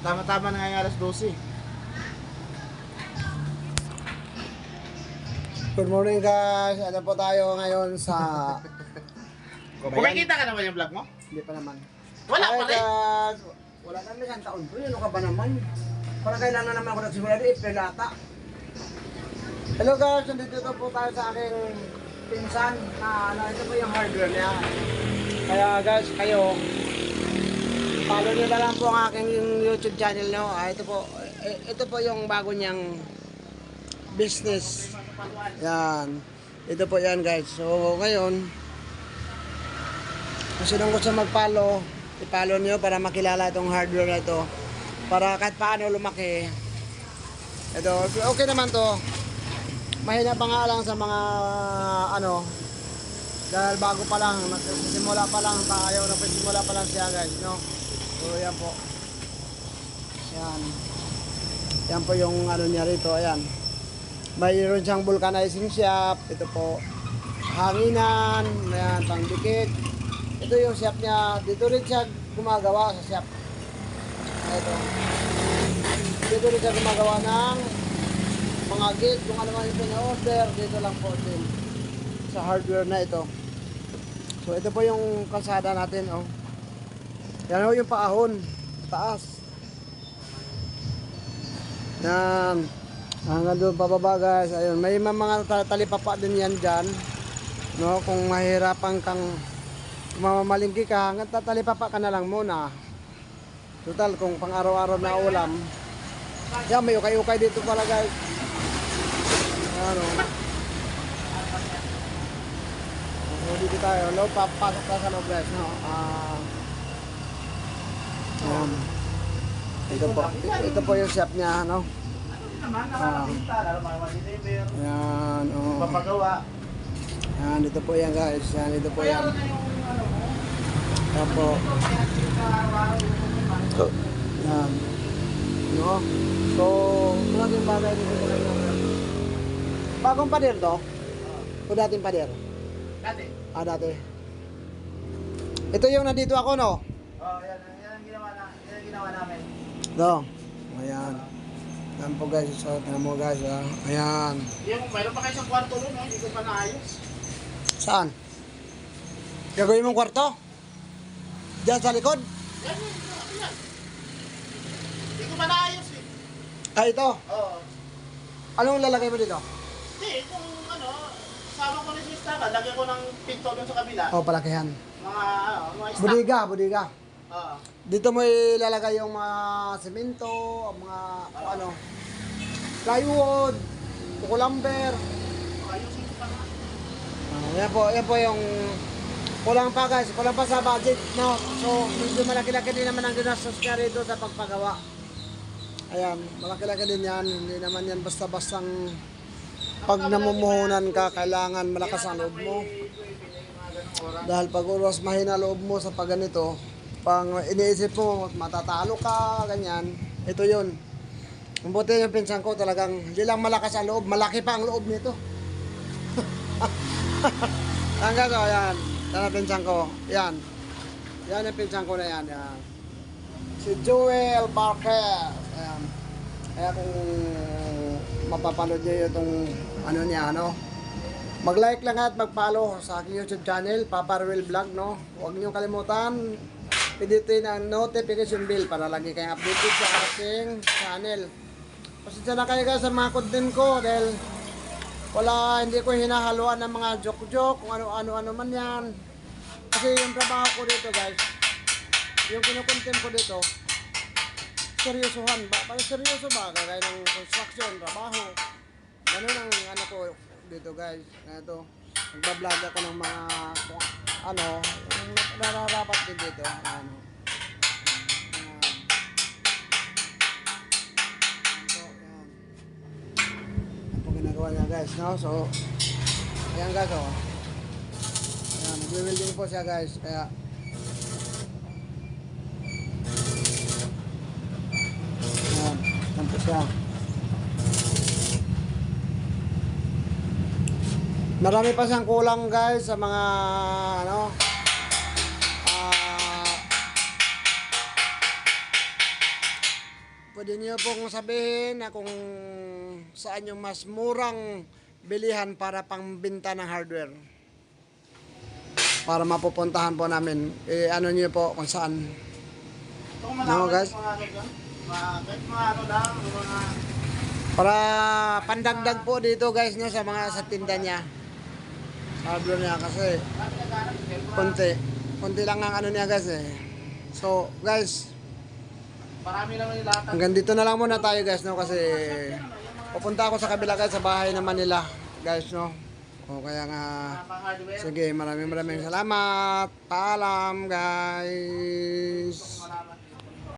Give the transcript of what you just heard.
Tama-tama na ngayon alas 12. Good morning guys. Ano po tayo ngayon sa... Kumikita ka naman yung vlog mo? Hindi pa naman. Wala pa rin? Guys. Wala na isang taon po. Ano ka ba naman? Parang kailangan naman ako nagsimula rin. April ata. Hello guys. Nandito po tayo sa aking pinsan. Ito po yung hardware niya. Kaya guys, kayo follow nyo na lang po ang aking YouTube channel nyo. Ito po yung bago niyang business. Yan. Ito po yan guys. So ngayon, kung sinong gusto mag-follow, i-follow nyo para makilala itong hardware na ito. Para kahit paano lumaki. Ito, okay naman to. Mahina pa nga lang sa mga ano, dahil bago pa lang, nagsisimula pa lang tayo, nagsisimula pa lang siya guys, no? So yan po. Yan. Yan po yung ano niya rito, ayan. Mayroon siyang vulcanizing shop. Ito po, hanginan, ayan, pangdikit. Ito yung shop niya. Dito rin siya gumagawa sa shop. Ito. Dito rin siya gumagawa ng mga gate. Kung ano man yung pina-order, dito lang po din. Sa hardware na ito. So ito po yung kalsada natin. Oh. Yan po yung paahon. Taas. Yan. Hanggang doon pababa guys. Ayun. May mga talipapa din yan dyan. No? Kung mahirapan kang mamamalingki ka, hanggang tatalipapa ka na lang muna. Total, kung pang araw-araw na ulam. Yan, may ukay-ukay dito pala guys. Ano. So, dito tayo. Loob, papasok tayo sa loob guys. No? Yan. Ito po yung shop niya. No? Yan. Oh. Papagawa. Yan, dito po yan guys. Yan, dito po yan. Tapo. Yan. No? So, malaking bagay dito talaga. Bagong pader to? O dating pader? Dati. Dati. Ito yung nandito ako, no? Yan ang ginawa namin. No. Ayan. Yan po guys. So, tingnan mo guys. Ayan. Yung mayroon pa kayo sa kwarto doon, no? Hindi ko pa naayos. Saan? Gagawin mong kwarto? Diyan sa likod? Yan. Hindi ko pa naayos eh. Ito. Oo. Anong lalagay mo dito? Hindi, kung ano, sama ko na yung staka, lagyan ko ng pinto doon sa kabila. Palakihan. Mga stock. Budiga. Oo. Dito mo ilalagay yung mga semento, mga ano, plywood, lumber. Ayusin ko pa nga. Yan po yung kulang pa guys, kulang pa sa budget, no? So, medyo malaki-laki din naman ang ginastos niya rito sa pagpagawa. Ayan, malaki-laki din yan. Hindi naman yan basta-bastang pag namumuhunan ka, kailangan malakas ang loob mo. Dahil pag oras mahina loob mo sa pagganito, pang iniisip mo, matatalo ka, ganyan. Ito yun. Ang buti yung pinsan ko talagang hindi lang malakas ang loob, malaki pa ang loob nito. Hanggang so, yan. Yan ang pinsan ko. Yan. Yan ang pinsan ko na yan. Yan. Si Joel Barker. Ayan. Kaya kung mapapanood nyo itong ano niya, ano, mag-like lang at mag-follow sa aking YouTube channel, Papa Ruel Vlog, no? Huwag nyo kalimutan, pindutin ang notification bell para lagi kayong updated sa aking channel. Pasensya na kayo guys sa mga content ko dahil hindi ko hinahaluan ng mga joke-joke, kung ano-ano man yan. Kasi yung trabaho ko dito guys, yung kinukontent ko dito, seryosohan ba? Parang seryoso ba? Kagaya ng construction, trabaho. Ganun ang ano ko dito guys. Ito, nagbablog ako ng mga ano, nararapat din dito. Ano. Yan po ginagawa niya guys, no? So, ayan guys, oh. Ayan, nag-welding po siya guys. Kaya, yan po siya. Marami pa siyang kulang guys sa mga ano pwede niyo pong sabihin na kung saan yung mas murang bilihan para pangbenta ng hardware. Para mapupuntahan po namin. Ano niyo po kung saan. Kung No, guys. mga ano dyan, kahit mga ano lang, mga... Para pandagdag po dito guys no, sa mga sa tinda niya. Hardware niya kasi konti lang ang ano niya guys eh. So guys, Marami naman yung lahat. hanggang dito na lang muna tayo guys no, kasi pupunta ako sa kabila guys, sa bahay naman nila guys no. O kaya nga, Mga hardware. sige, maraming salamat. Paalam guys. Marami